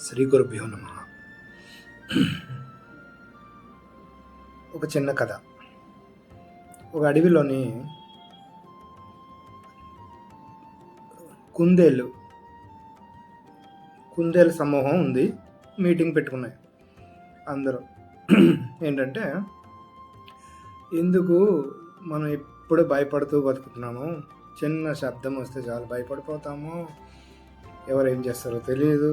శ్రీ గురుభ్యో నమ. ఒక చిన్న కథ. ఒక అడవిలోని కుందేలు సమూహం ఉంది. మీటింగ్ పెట్టుకున్నాయి అందరూ. ఏంటంటే, ఎందుకు మనం ఎప్పుడు భయపడుతూ బతుకుతున్నాము, చిన్న శబ్దం వస్తే చాలు భయపడిపోతాము, ఎవరేం చేస్తారో తెలియదు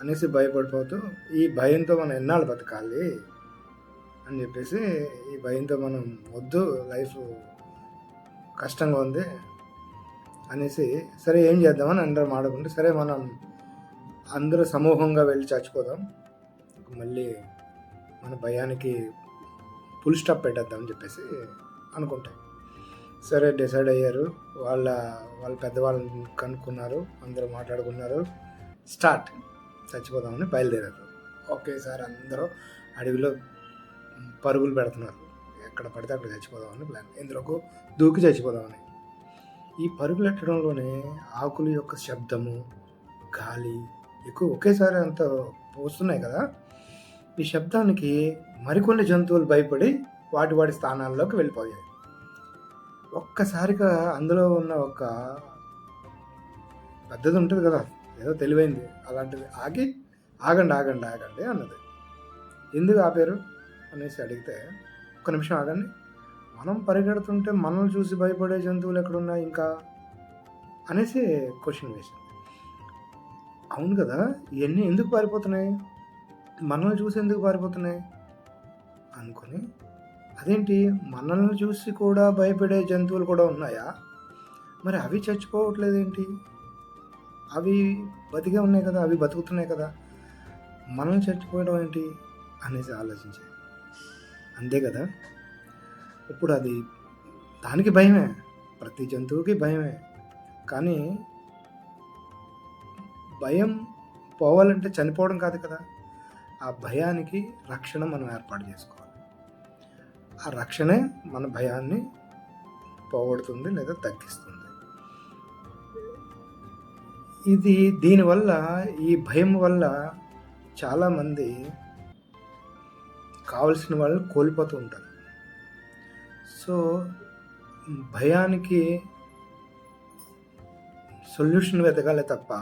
అనేసి భయపడిపోతూ, ఈ భయంతో మనం ఎన్నాళ్ళు బతకాలి అని చెప్పేసి, ఈ భయంతో మనం వద్దు, లైఫ్ కష్టంగా ఉంది అనేసి, సరే ఏం చేద్దామని అందరం ఆడుకుంటే, సరే మనం అందరూ సమూహంగా వెళ్ళి చచ్చిపోదాం, మళ్ళీ మన భయానికి ఫుల్ స్టాప్ పెట్టేద్దామని చెప్పేసి అనుకుంటాం. సరే డిసైడ్ అయ్యారు. వాళ్ళ పెద్దవాళ్ళని కనుక్కున్నారు, అందరూ మాట్లాడుకున్నారు, స్టార్ట్ చచ్చిపోదామని బయలుదేరారు. ఒకేసారి అందరూ అడవిలో పరుగులు పెడుతున్నారు. ఎక్కడ పడితే అక్కడ చచ్చిపోదామని ప్లాన్, ఎందులోకి దూకి చచ్చిపోదామని. ఈ పరుగులు ఎట్టడంలోనే ఆకుల యొక్క శబ్దము, గాలి ఎక్కువ ఒకేసారి అంత పోస్తున్నాయి కదా. ఈ శబ్దానికి మరికొన్ని జంతువులు భయపడి వాటి స్థానాల్లోకి వెళ్ళిపోయాయి. ఒక్కసారిగా అందులో ఉన్న ఒక పద్ధతి ఉంటుంది కదా, ఏదో తెలివైంది, అలాంటిది ఆగండి అన్నది. ఎందుకు ఆపారు అనేసి అడిగితే, ఒక్క నిమిషం ఆగండి, మనం పరిగెడుతుంటే మనల్ని చూసి భయపడే జంతువులు ఎక్కడున్నాయి ఇంకా అనేసి క్వశ్చన్ వేసింది. అవును కదా, ఇవన్నీ ఎందుకు పారిపోతున్నాయి, మనల్ని చూసి ఎందుకు పారిపోతున్నాయి అనుకొని, అదేంటి మనల్ని చూసి కూడా భయపడే జంతువులు కూడా ఉన్నాయా, మరి అవి చచ్చిపోవట్లేదేంటి, అవి బతికే ఉన్నాయి కదా, అవి బతుకుతున్నాయి కదా, మనల్ని చచ్చిపోవడం ఏంటి అనేసి ఆలోచించాయి. అంతే కదా, ఇప్పుడు అది దానికి భయమే, ప్రతి జంతువుకి భయమే. కానీ భయం పోవాలంటే చనిపోవడం కాదు కదా, ఆ భయానికి రక్షణ మనం ఏర్పాటు చేసుకోవాలి. ఆ రక్షణే మన భయాన్ని పోగొడుతుంది లేదా తగ్గిస్తుంది. దీనివల్ల, ఈ భయం వల్ల చాలామంది కావలసిన వాళ్ళు కోల్పోతూ ఉంటారు. సో భయానికి సొల్యూషన్ వెతకాలే తప్ప,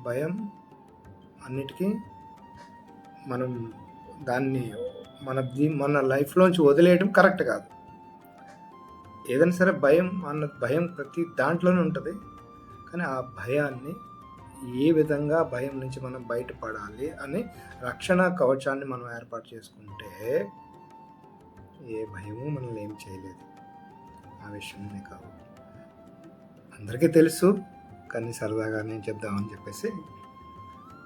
భయం అన్నిటికీ మనం దాన్ని మన లైఫ్లోంచి వదిలేయడం కరెక్ట్ కాదు. ఏదైనా సరే భయం ప్రతి దాంట్లోనే ఉంటుంది. కానీ ఆ భయాన్ని ఏ విధంగా భయం నుంచి మనం బయటపడాలి అని రక్షణ కవచాన్ని మనం ఏర్పాటు చేసుకుంటే ఏ భయము మనల్ని ఏం చేయలేదు. ఆ విషయమే కాదు, అందరికీ తెలుసు, కానీ సరదాగా నేను చెప్దామని చెప్పేసి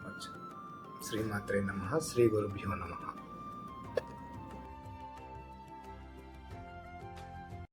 వచ్చాను. శ్రీమాత్రే నమః. శ్రీ గురుభ్యో నమః.